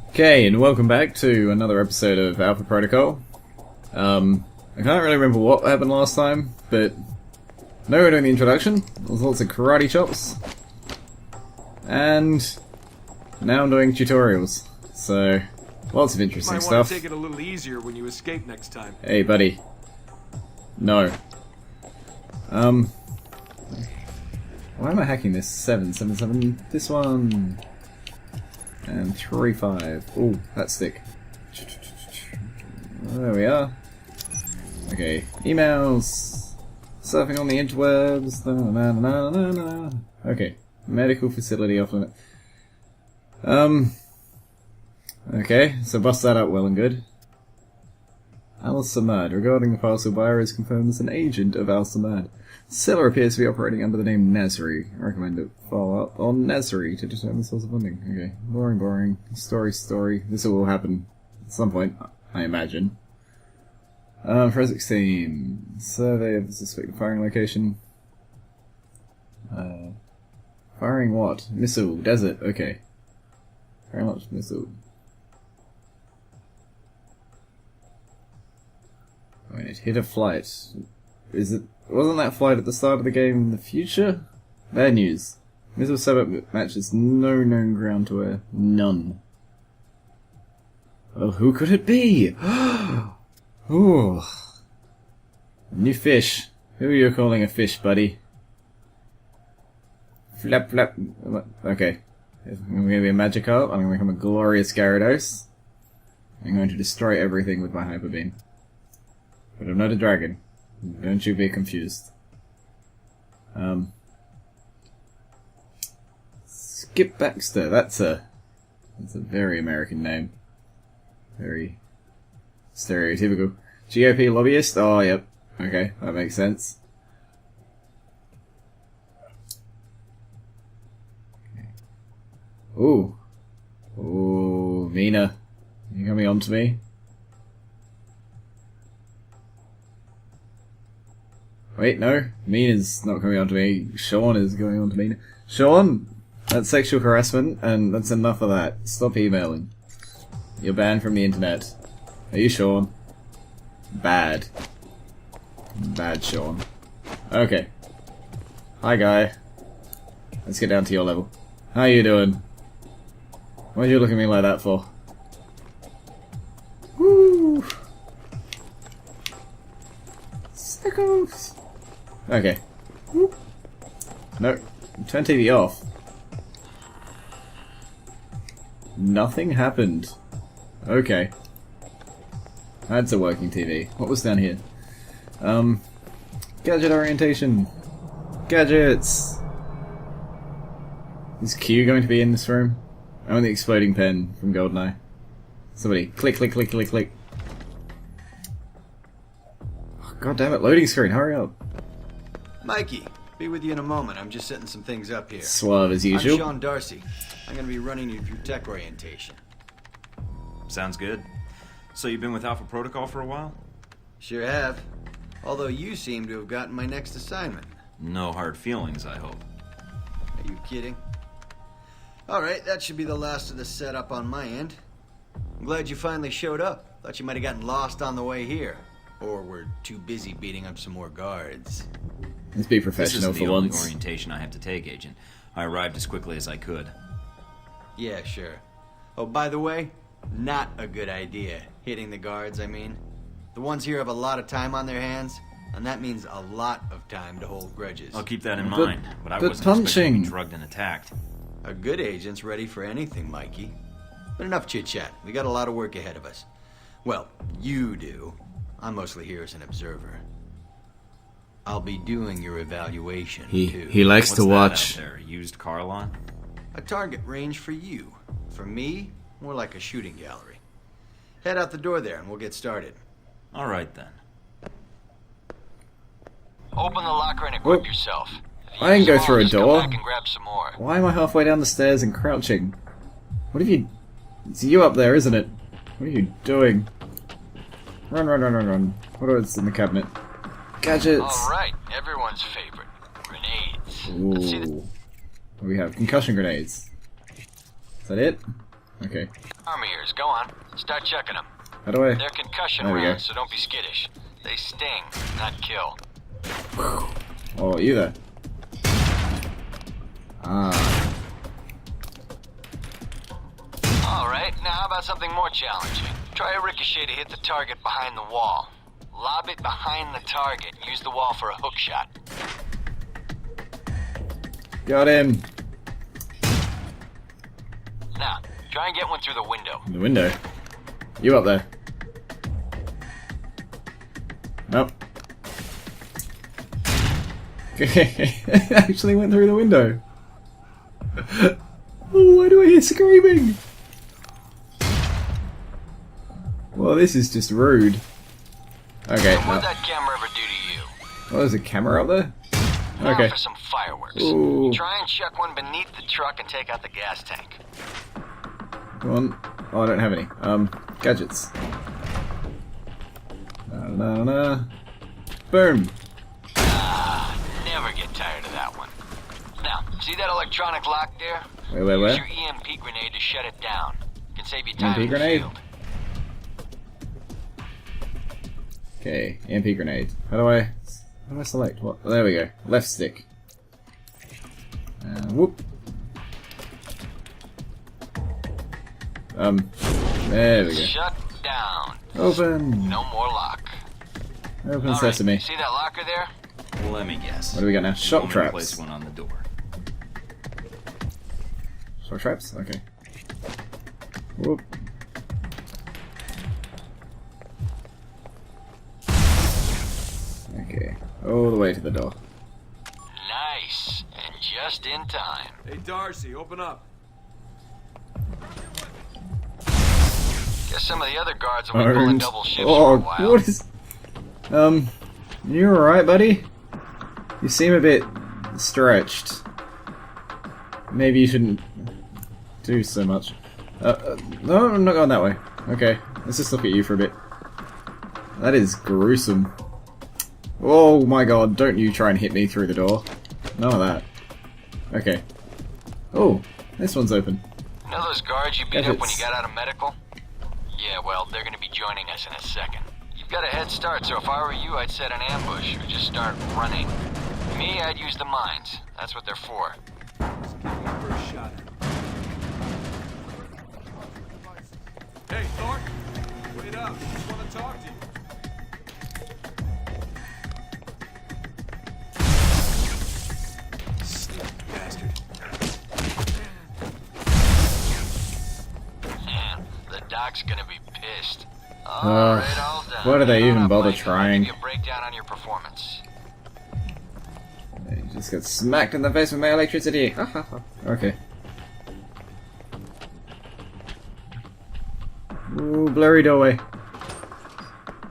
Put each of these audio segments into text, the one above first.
Okay, and welcome back to another episode of Alpha Protocol. I can't really remember what happened last time, but now we're doing the introduction. There's lots of karate chops. And now I'm doing tutorials. So, lots of interesting Might stuff. want to take it a little easier when you escape next time. Hey, buddy. No. Why am I hacking this? 777. This one. And 3-5. Oh, that's thick. There we are. Okay, emails. Surfing on the interwebs. Na, na, na, na, na. Okay, medical facility off limit. Okay, so bust that up well and good. Al Samad. Regarding the parcel, buyer is confirmed as an agent of Al Samad. Seller appears to be operating under the name Nasri. I recommend it follow up on Nasri to determine the source of funding. Okay, boring. Story. This will happen at some point, I imagine. Forensics team. Survey of the suspected firing location. Firing what? Missile. Desert. Okay. Very much missile. I mean, it hit a flight. Wasn't that flight at the start of the game in the future? Bad news. Missile setup matches no known ground to air. None. Well, who could it be? Ooh. New fish. Who are you calling a fish, buddy? Flap. Okay. I'm going to be a Magikarp. I'm going to become a glorious Gyarados. I'm going to destroy everything with my Hyper Beam. But I'm not a dragon. Don't you be confused. Skip Baxter. That's a very American name. Very stereotypical. GOP lobbyist? Oh, yep. Okay, that makes sense. Ooh. Ooh, Mina. You coming on to me? Wait, no. Mina's not coming on to me. Sean is going on to Mina. Sean! That's sexual harassment, and that's enough of that. Stop emailing. You're banned from the internet. Are you Sean? Bad. Bad Sean. Okay. Hi, guy. Let's get down to your level. How you doing? Why'd you look at me like that for? Woo! Sickles! Okay. Whoop. No. Turn TV off. Nothing happened. Okay. That's a working TV. What was down here? Gadget orientation. Gadgets! Is Q going to be in this room? I want the exploding pen from GoldenEye. Somebody, click. Oh, God damn it, loading screen, hurry up. Mikey, be with you in a moment. I'm just setting some things up here. Suave as usual. I'm Sean Darcy. I'm going to be running you through tech orientation. Sounds good. So you've been with Alpha Protocol for a while? Sure have. Although you seem to have gotten my next assignment. No hard feelings, I hope. Are you kidding? Alright, that should be the last of the setup on my end. I'm glad you finally showed up. Thought you might have gotten lost on the way here. Or were too busy beating up some more guards. Let's be This professional isn't for the only once. orientation I have to take, Agent. I arrived as quickly as I could. Yeah, sure. Oh, by the way, not a good idea. Hitting the guards, I mean. The ones here have a lot of time on their hands, and that means a lot of time to hold grudges. I'll keep that in But- mind, but I but wasn't expecting to punching. be drugged and attacked. A good agent's ready for anything, Mikey. But enough chit-chat. We got a lot of work ahead of us. Well, you do. I'm mostly here as an observer. I'll be doing your evaluation, too. He likes What's to that watch. out there? A used car lot? A target range for you. For me, more like a shooting gallery. Head out the door there and we'll get started. All right, then. Open the locker and equip Whoop. yourself. If I didn't go use through a just come door. back and grab some more. Why am I halfway down the stairs and crouching? What have you... It's you up there, isn't it? What are you doing? Run. What else in the cabinet? Gadgets! Alright, everyone's favorite. Grenades. Let's see the... Ooh. What do we have? Concussion grenades. Is that it? Okay. Arm ears, go on. Start checking them. How do I? They're concussion There we go. rounds, so don't be skittish. They sting, not kill. Oh, you there? Ah. Alright, now how about something more challenging? Try a ricochet to hit the target behind the wall. Lob it behind the target. Use the wall for a hook shot. Got him. Now, try and get one through the window. In the window. You up there? Nope. It actually went through the window. Oh, why do I hear screaming? Well, this is just rude. Okay, What'd no. that camera ever do to you? Oh, there's a camera up there? Now Okay. for some fireworks. Ooh. Try and check one beneath the truck and take out the gas tank. Come on. Oh, I don't have any. Gadgets. Na. Boom. Never get tired of that one. Now, see that electronic lock there? Where? Use your EMP grenade to shut it down. Can save you time EMP in the grenade? field. Okay, EMP grenade. How do I select? What? There we go. Left stick. Whoop. There we go. Shut down. Open. No more lock. Open All right, sesame. see that locker there? Let me guess. What do we got now? Shock Woman traps. placed one on the door. Shock traps? Okay. Whoop. Okay. All the way to the door. Nice. And just in time. Hey, Darcy, open up. Guess some of the other guards will be pulling double shifts for a while. Oh, what is... You alright, buddy? You seem a bit stretched. Maybe you shouldn't do so much. No, I'm not going that way. Okay, let's just look at you for a bit. That is gruesome. Oh my god, don't you try and hit me through the door. None of that. Okay. Oh, this one's open. You know those guards you beat up when you Gadgets. got out of medical? Yeah, well, they're gonna be joining us in a second. You've got a head start, so if I were you, I'd set an ambush or just start running. Me, I'd use the mines. That's what they're for. First shot. Hey, Thornton. Wait up. I just want to talk to you. Sneaky bastard. Man, the doc's gonna be pissed. Alright, all done. why do they Hang on even up, bother Mike. I'll trying? give you a breakdown on your performance. You just got smacked in the face with my electricity. Okay. Ooh, blurry doorway.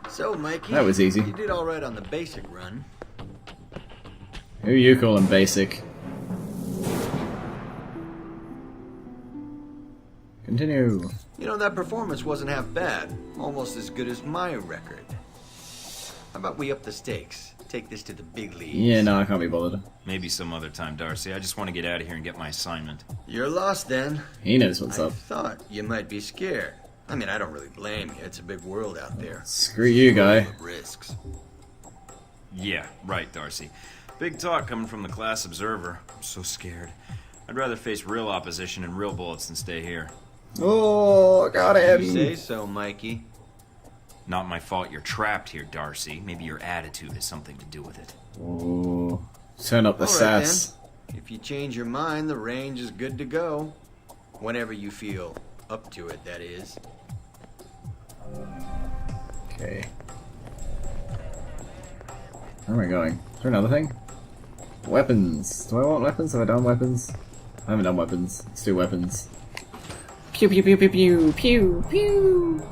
So, Mikey, That was easy. You did all right on the basic run. Who you calling basic? Continue. You know, that performance wasn't half bad. Almost as good as my record. How about we up the stakes? Take this to the big leagues. Yeah, no, I can't be bothered. Maybe some other time, Darcy. I just want to get out of here and get my assignment. You're lost then. He knows what's I up. thought you might be scared. I mean, I don't really blame you. It's a big world out there. Screw you, guy. Full of risks. Yeah, right, Darcy. Big talk coming from the class observer. I'm so scared. I'd rather face real opposition and real bullets than stay here. Oh, got You say him. so, Mikey. Not my fault you're trapped here, Darcy. Maybe your attitude has something to do with it. Oh, turn up the All right, sass. then. If you change your mind, the range is good to go. Whenever you feel up to it, that is. Okay. Where am I going? Is there another thing? Weapons. Do I want weapons? Have I done weapons? I haven't done weapons. Let's do weapons. Pew pew pew pew pew pew pew.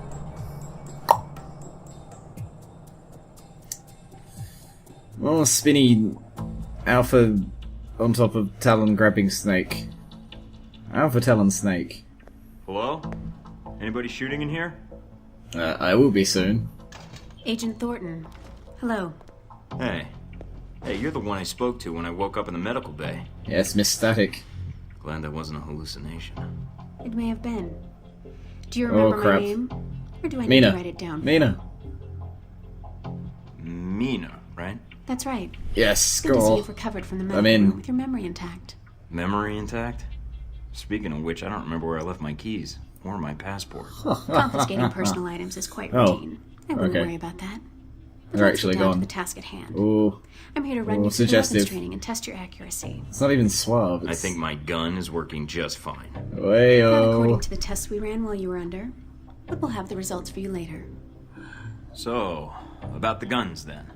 Oh, spinny alpha on top of talon grabbing snake. Alpha talon snake. Hello? Anybody shooting in here? I will be soon. Agent Thornton. Hello. Hey. Hey, you're the one I spoke to when I woke up in the medical bay. Yes, Miss Static. Glad that wasn't a hallucination. It may have been. Do you remember crap. my name? Or do I need Mina. to write it down? Mina. Mina, right? That's right. Yes, Good to see go. you've recovered from the I'm medical in. room with your memory intact. Memory intact? Speaking of which, I don't remember where I left my keys. Or my passport. Confiscating personal items is quite Oh, routine. I wouldn't okay. worry about that. But They're let's actually get down to gone. the task at hand. Ooh, I'm here to run Ooh, you through the suggestive. weapons training and test your accuracy. it's not even suave. I It's... think my gun is working just fine. Not according Wayo. to the tests we ran while you were under, but we'll have the results for you later. So, about the guns then.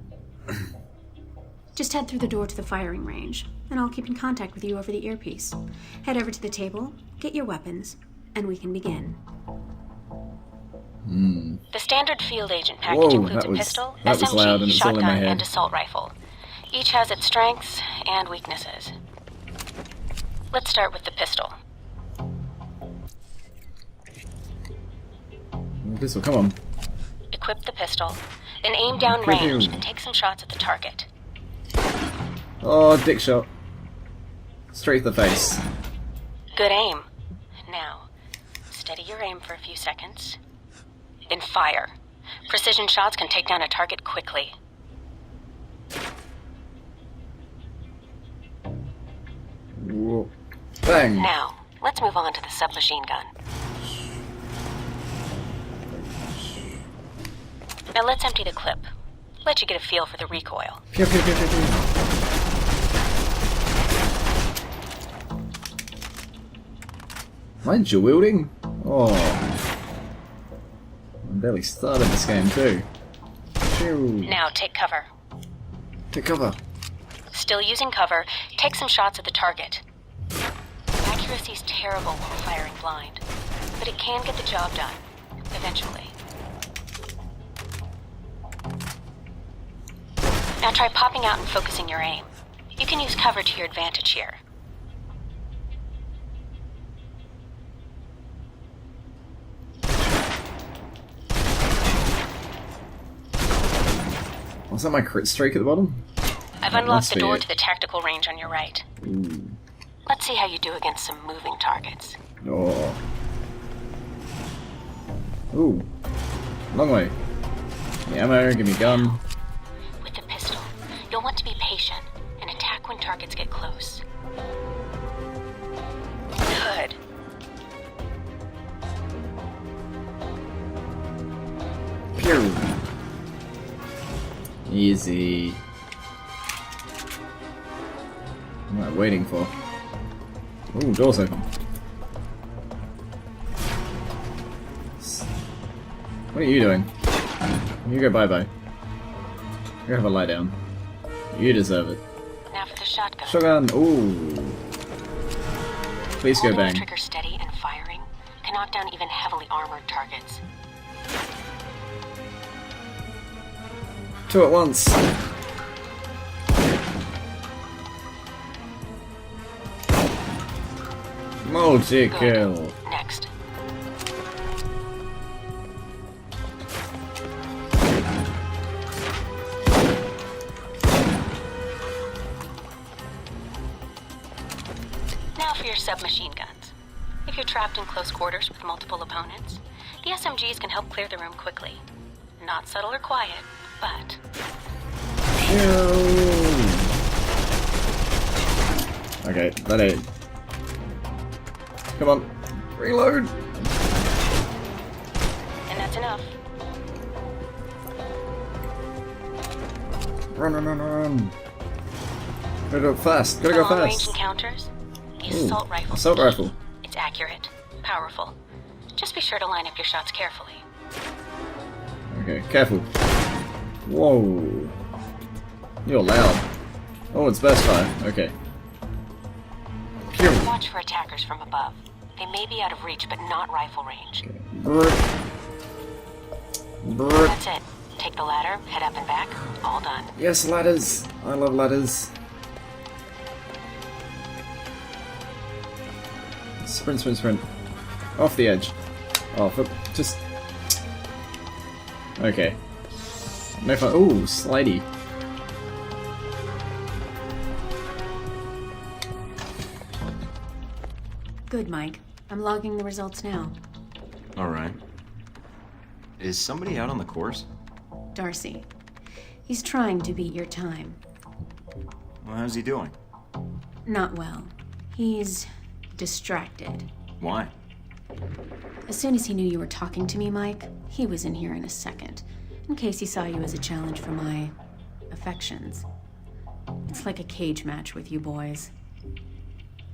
Just head through the door to the firing range, and I'll keep in contact with you over the earpiece. Head over to the table, get your weapons, and we can begin. The standard field agent package Whoa, includes that a was- pistol, that was SMG, loud and it's all in my shotgun, head. and assault rifle. Each has its strengths and weaknesses. Let's start with the pistol. Pistol, come on. Equip the pistol, then aim down Pew, pew. range and take some shots at the target. Oh, dick shot. Straight to the face. Good aim. Now, steady your aim for a few seconds. Then fire. Precision shots can take down a target quickly. Whoa. Bang. Now, let's move on to the submachine gun. Now let's empty the clip. Let you get a feel for the recoil. Pew, pew, pew, pew, pew. Am I dual wielding? Oh. I barely started this game too. Phew. Now take cover. Take cover. Still using cover, take some shots at the target. Accuracy's terrible when firing blind, but it can get the job done, eventually. Now try popping out and focusing your aim. You can use cover to your advantage here. Was that my crit streak at the bottom? I've That unlocked must the be door it. to the tactical range on your right. Ooh. Let's see how you do against some moving targets. Oh. Ooh. Long way. Give me ammo, give me gun. With the pistol, you'll want to be patient and attack when targets get close. Good. Pew. Easy. What am I waiting for? Ooh, door's open. What are you doing? You go bye-bye. You have a lie down. You deserve it. Now for the shotgun. Shotgun. Ooh. Please go Holding the bang. trigger steady and firing can knock down even heavily armored targets. Two at once. Multi-kill. Good. Next. Now for your submachine guns. If you're trapped in close quarters with multiple opponents, the SMGs can help clear the room quickly. Not subtle or quiet, but Okay, that it. Come on. Reload. and that's enough. Run, run, run, run. Gotta go fast. Gotta For go long-range fast. encounters, the Ooh, assault rifle. assault rifle. It's accurate, powerful. Just be sure to line up your shots carefully. Okay, careful. Whoa. You're loud. Oh, it's burst fire. Okay. Pew. Watch for attackers from above. They may be out of reach, but not rifle range. Brrrt. Brrrt. That's it. Take the ladder, head up and back. All done. Yes, ladders. I love ladders. Sprint, sprint, sprint. Off the edge. Oh, for just. Okay. No fun. Ooh, slidey. Good, Mike. I'm logging the results now. Alright. Is somebody out on the course? Darcy. He's trying to beat your time. Well, how's he doing? Not well. He's distracted. Why? As soon as he knew you were talking to me, Mike, he was in here in a second, in case he saw you as a challenge for my affections. It's like a cage match with you boys.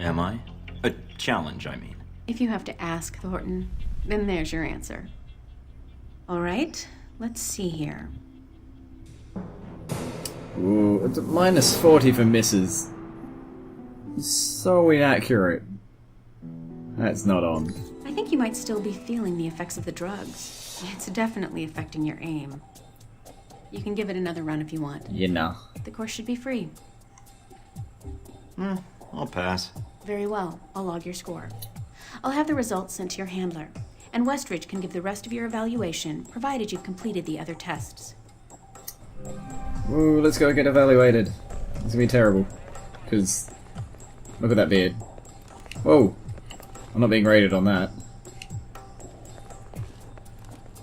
Am I? A challenge, I mean. If you have to ask, Thornton, then there's your answer. All right, let's see here. Ooh, it's a -40 for misses. So inaccurate. That's not on. I think you might still be feeling the effects of the drugs. It's definitely affecting your aim. You can give it another run if you want. You know. The course should be free. I'll pass. Very well. I'll log your score. I'll have the results sent to your handler, and Westridge can give the rest of your evaluation, provided you've completed the other tests. Ooh, let's go get evaluated. It's gonna be terrible. Because, look at that beard. Whoa! I'm not being rated on that.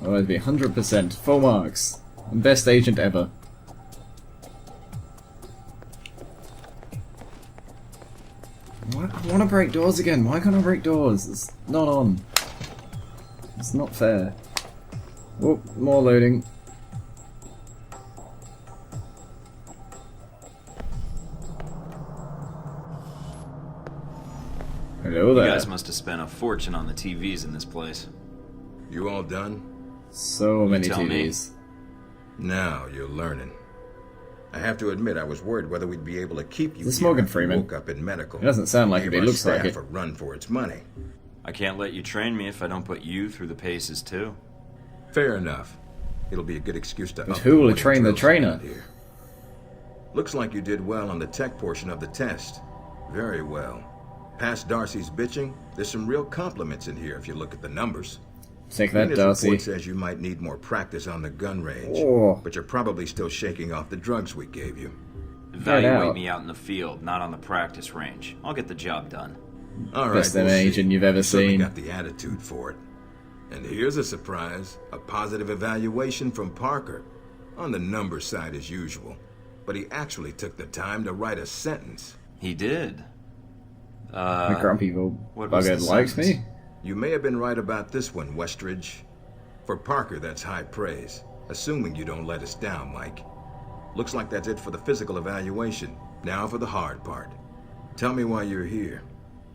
Oh, it'd be 100%. Full marks. Best agent ever. I want to break doors again. Why can't I break doors? It's not on. It's not fair. Oh, more loading. Hello You there. guys must have spent a fortune on the TVs in this place. You all done? So many tell me. TVs. Now you're learning. I have to admit, I was worried whether we'd be able to keep you Is this here Morgan after you Freeman? woke up in medical. It doesn't sound like it, but Gave it our looks like staff it. a run for its money. I can't let you train me if I don't put you through the paces, too. Fair enough. It'll be a good excuse to. But up who will winning train the drills trainer? around here. Looks like you did well on the tech portion of the test. Very well. Past Darcy's bitching, there's some real compliments in here if you look at the numbers. Take that, Venus Darcy. report says you might need more practice on the gun range, Oh. but you're probably still shaking off the drugs we gave you. Evaluate out. me out in the field, not on the practice range. I'll get the job done. All right, Best we'll see. agent you've ever You certainly seen. got the attitude for it. And here's a surprise: a positive evaluation from Parker. On the number side as usual, but he actually took the time to write a sentence. He did. The grumpy little what was bugger the likes sentence? me. You may have been right about this one, Westridge. For Parker, that's high praise, assuming you don't let us down, Mike. Looks like that's it for the physical evaluation. Now for the hard part. Tell me why you're here.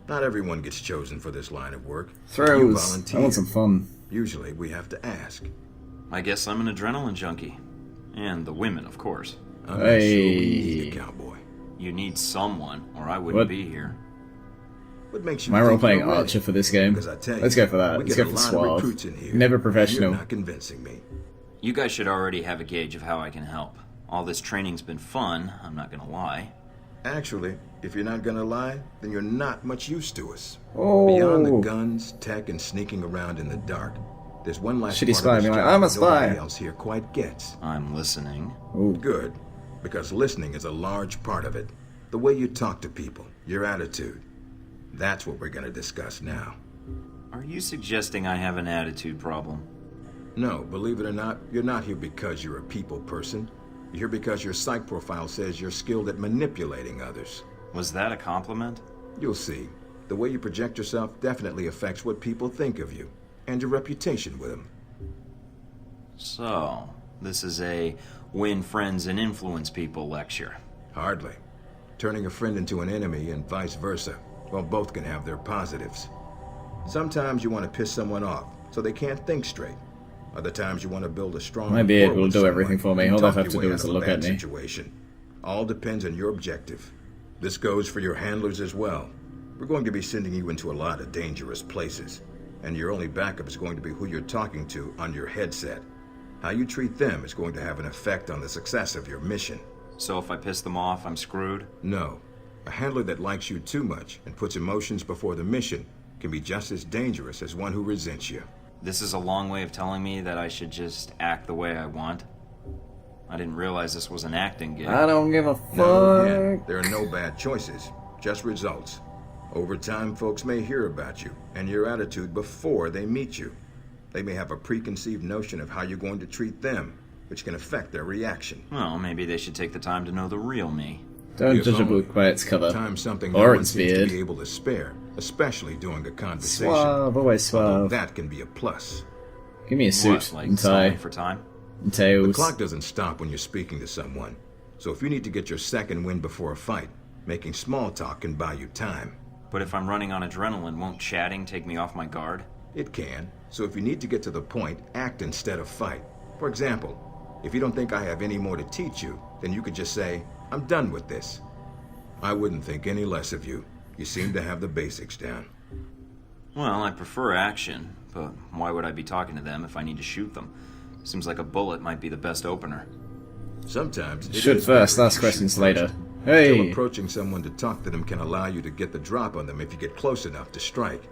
Not everyone gets chosen for this line of work. You Throws. I volunteered. want some fun. Usually we have to ask. I guess I'm an adrenaline junkie. And the women, of course. I'm not sure we Hey. need you, cowboy. You need someone, or I wouldn't What? be here. What makes you My think role playing you're ready? Archer for this game. Because I tell you, Let's go for that. we Let's get go a for lot of suave. recruits in here. Never professional. You're not convincing me. You guys should already have a gauge of how I can help. All this training's been fun, I'm not gonna lie. Actually, if you're not gonna lie, then you're not much use to us. Oh. Beyond the guns, tech, and sneaking around in the dark, there's one last Shitty part spy of this being like, job "I'm a that nobody spy." else here quite gets. I'm listening. Ooh. Good, because listening is a large part of it. The way you talk to people, your attitude. That's what we're gonna discuss now. Are you suggesting I have an attitude problem? No, believe it or not, you're not here because you're a people person. You're here because your psych profile says you're skilled at manipulating others. Was that a compliment? You'll see. The way you project yourself definitely affects what people think of you, and your reputation with them. So, this is a win friends and influence people lecture. Hardly. Turning a friend into an enemy and vice versa. Well, both can have their positives. Sometimes you want to piss someone off, so they can't think straight. Other times you want to build a strong My beard rapport will with do someone everything for me. and All I talk have your to way do out is of a look bad at me. situation. All depends on your objective. This goes for your handlers as well. We're going to be sending you into a lot of dangerous places, and your only backup is going to be who you're talking to on your headset. How you treat them is going to have an effect on the success of your mission. So if I piss them off, I'm screwed? No. A handler that likes you too much and puts emotions before the mission can be just as dangerous as one who resents you. This is a long way of telling me that I should just act the way I want. I didn't realize this was an acting gig. I don't give a fuck. Now, again, there are no bad choices, just results. Over time, folks may hear about you and your attitude before they meet you. They may have a preconceived notion of how you're going to treat them, which can affect their reaction. Well, maybe they should take the time to know the real me. Don't If judge a only. book by its cover. Sometimes something Or no one its seems to beard. be able to spare, especially during a conversation. Suave, always Although suave. that can be a plus. Give me a suit What, like and selling tie for time? and The tails. clock doesn't stop when you're speaking to someone. So if you need to get your second win before a fight, making small talk can buy you time. But if I'm running on adrenaline, won't chatting take me off my guard? It can. So if you need to get to the point, act instead of fight. For example, if you don't think I have any more to teach you, then you could just say, I'm done with this. I wouldn't think any less of you. You seem to have the basics down. Well, I prefer action, but why would I be talking to them if I need to shoot them? Seems like a bullet might be the best opener. Sometimes it Shoot is first, better if ask you questions shoot later. first. Still, Hey! approaching someone to talk to them can allow you to get the drop on them if you get close enough to strike.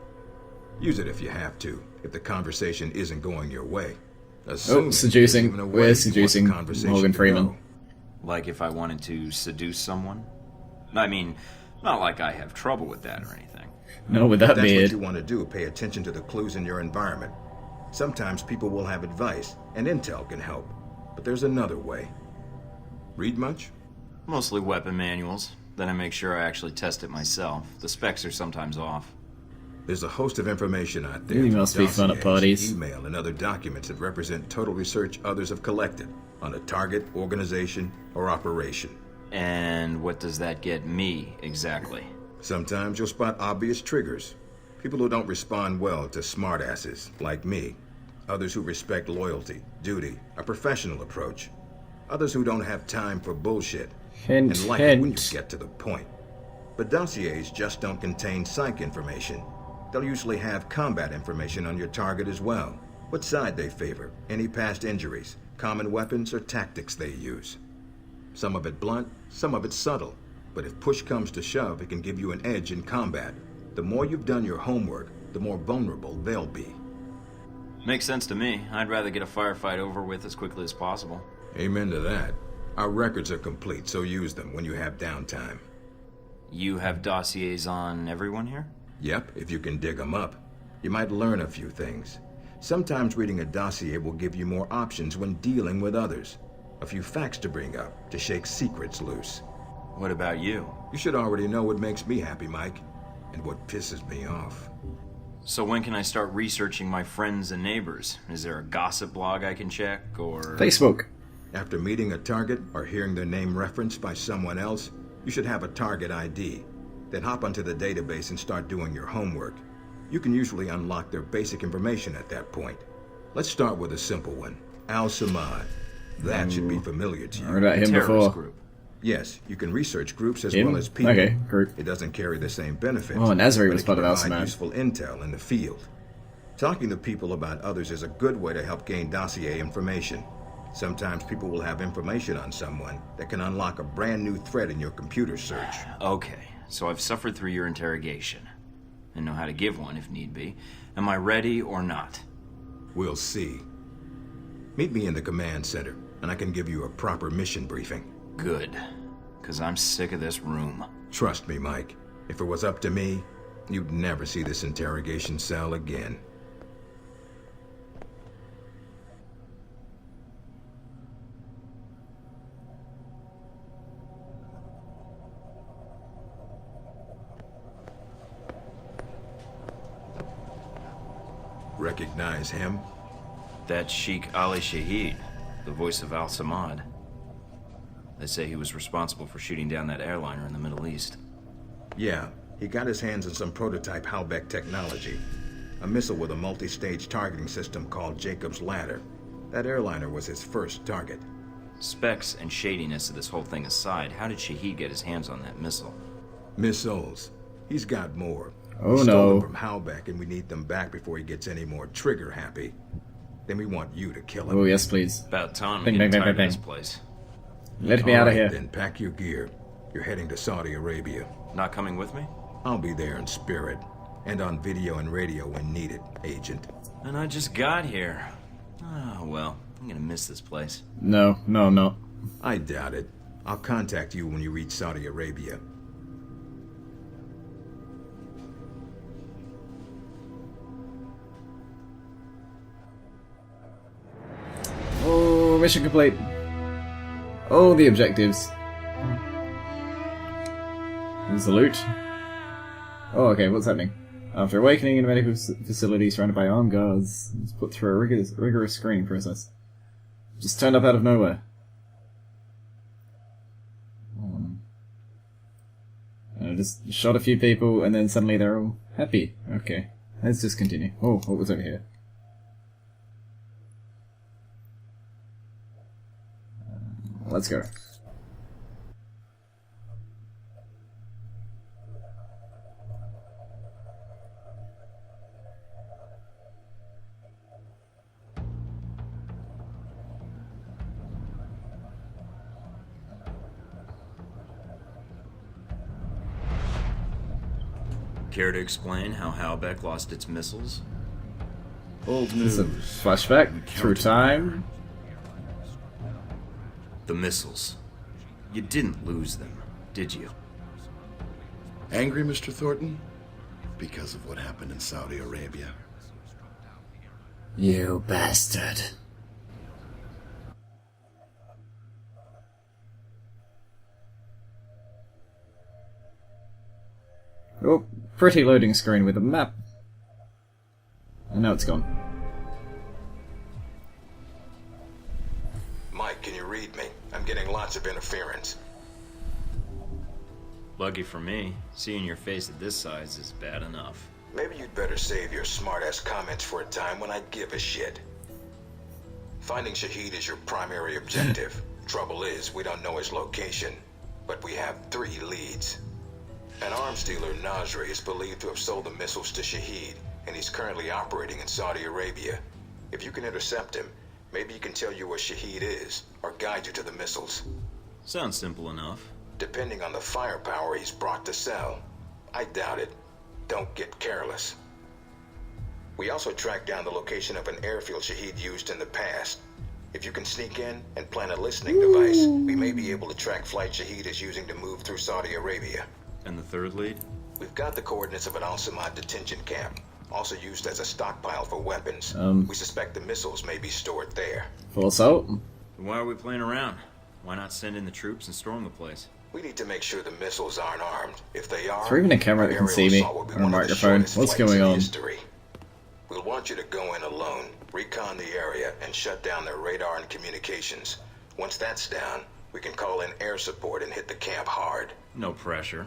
Use it if you have to, if the conversation isn't going your way. Assuming seducing. there's even a way We're you want the seducing conversation Morgan to Freeman. go. Like if I wanted to seduce someone? I mean, not like I have trouble with that or anything. No, with that That's what beard. you want to do. Pay attention to the clues in your environment. Sometimes people will have advice, and intel can help. But there's another way. Read much? Mostly weapon manuals. Then I make sure I actually test it myself. The specs are sometimes off. There's a host of information out there. You from must be fun at dossiers, parties. Email, and other documents that represent total research others have collected on a target, organization, or operation. And what does that get me, exactly? Sometimes you'll spot obvious triggers. People who don't respond well to smartasses, like me. Others who respect loyalty, duty, a professional approach. Others who don't have time for bullshit. Hint, And like it when you hint. get to the point. But dossiers just don't contain psych information. They'll usually have combat information on your target as well. What side they favor, any past injuries, common weapons, or tactics they use. Some of it blunt, some of it subtle. But if push comes to shove, it can give you an edge in combat. The more you've done your homework, the more vulnerable they'll be. Makes sense to me. I'd rather get a firefight over with as quickly as possible. Amen to that. Our records are complete, so use them when you have downtime. You have dossiers on everyone here? Yep, if you can dig them up. You might learn a few things. Sometimes reading a dossier will give you more options when dealing with others. A few facts to bring up, to shake secrets loose. What about you? You should already know what makes me happy, Mike, and what pisses me off. So when can I start researching my friends and neighbors? Is there a gossip blog I can check, or... Facebook. After meeting a target or hearing their name referenced by someone else, you should have a target ID. Then hop onto the database and start doing your homework. You can usually unlock their basic information at that point. Let's start with a simple one. Al-Samad. That should be familiar to I you. heard about him terrorist before. group. Yes, you can research groups as Him? well as people. Okay, group. It doesn't carry the same benefits. Oh, Nazari but was it can part of provide Al-Samad. useful intel in the field. Talking to people about others is a good way to help gain dossier information. Sometimes people will have information on someone that can unlock a brand new thread in your computer search. Okay, so I've suffered through your interrogation. And know how to give one if need be. Am I ready or not? We'll see. Meet me in the command center, and I can give you a proper mission briefing. Good. Because I'm sick of this room. Trust me, Mike. If it was up to me, you'd never see this interrogation cell again. Recognize him? That's Sheikh Ali Shahid, the voice of Al-Samad. They say he was responsible for shooting down that airliner in the Middle East. Yeah, he got his hands on some prototype Halbeck technology. A missile with a multi-stage targeting system called Jacob's Ladder. That airliner was his first target. Specs and shadiness of this whole thing aside, how did Shahid get his hands on that missile? Missiles. He's got more. Oh, We stole no. them from Halbeck, and we need them back before he gets any more trigger happy. Then we want you to kill him. Oh, yes, please. About time Bang, I'm getting bang, bang, tired bang, of this bang. place. Let me out of All right, here. Then pack your gear. You're heading to Saudi Arabia. Not coming with me? I'll be there in spirit, and on video and radio when needed, Agent. And I just got here. Oh, well, I'm gonna miss this place. No, no, I'm not. I doubt it. I'll contact you when you reach Saudi Arabia. mission complete. All the objectives. There's the loot. Oh, okay, what's happening? After awakening in a medical facility surrounded by armed guards, it's put through a rigorous screening process. Just turned up out of nowhere. I just shot a few people and then suddenly they're all happy. Okay, let's just continue. Oh, what was over here? Let's go. Care to explain how Halbeck lost its missiles? Old It's news. a flashback through time. The missiles. You didn't lose them, did you? Angry, Mr. Thornton? Because of what happened in Saudi Arabia. You bastard. Oh, pretty loading screen with a map. And now it's gone. Mike, can you read me? I'm getting lots of interference. Lucky for me, seeing your face at this size is bad enough. Maybe you'd better save your smart-ass comments for a time when I give a shit. Finding Shahid is your primary objective. Trouble is, we don't know his location, but we have 3 leads. An arms dealer, Nasri, is believed to have sold the missiles to Shahid, and he's currently operating in Saudi Arabia. If you can intercept him, maybe he can tell you where Shahid is, or guide you to the missiles. Sounds simple enough. Depending on the firepower he's brought to sell. I doubt it. Don't get careless. We also tracked down the location of an airfield Shahid used in the past. If you can sneak in and plant a listening device, we may be able to track flight Shahid is using to move through Saudi Arabia. And the third lead? We've got the coordinates of an Al-Samad detention camp, also used as a stockpile for weapons. We suspect the missiles may be stored there. Full assault. Then why are we playing around? Why not send in the troops and storm the place? We need to make sure the missiles aren't armed. If they are, Is there even a camera that can our see aerial me? assault will be Or a one of the microphone? shortest What's flights going in on? history. We'll want you to go in alone, recon the area, and shut down their radar and communications. Once that's down, we can call in air support and hit the camp hard. No pressure.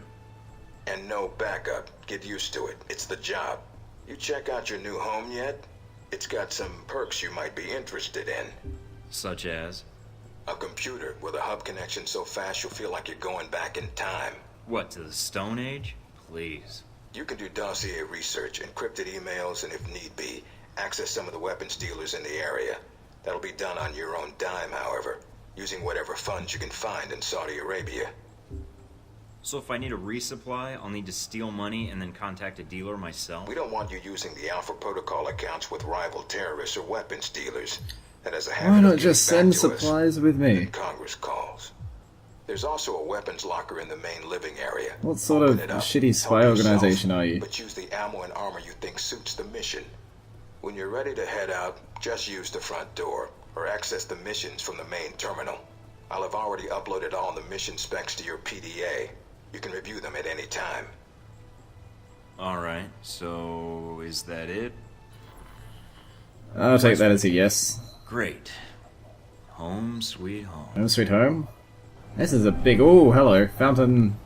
And no backup. Get used to it. It's the job. You check out your new home yet? It's got some perks you might be interested in. Such as? A computer with a hub connection so fast you'll feel like you're going back in time. What, to the Stone Age? Please. You can do dossier research, encrypted emails, and if need be, access some of the weapons dealers in the area. That'll be done on your own dime, however, using whatever funds you can find in Saudi Arabia. So if I need a resupply, I'll need to steal money and then contact a dealer myself? We don't want you using the Alpha Protocol accounts with rival terrorists or weapons dealers. That has a Why habit not of just getting send back to us supplies with me? when Congress calls. There's also a weapons locker in the main living area. What sort Open of it up, shitty spy help yourself, organization are you? But use the ammo and armor you think suits the mission. When you're ready to head out, just use the front door, or access the missions from the main terminal. I'll have already uploaded all the mission specs to your PDA. You can review them at any time. Alright, so is that it? I'll take that as a yes. Great. Home sweet home. Home sweet home? This is a big... Oh, hello. Fountain.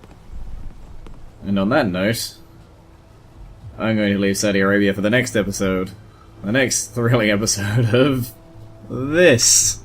And on that note, I'm going to leave Saudi Arabia for the next episode. The next thrilling episode of this.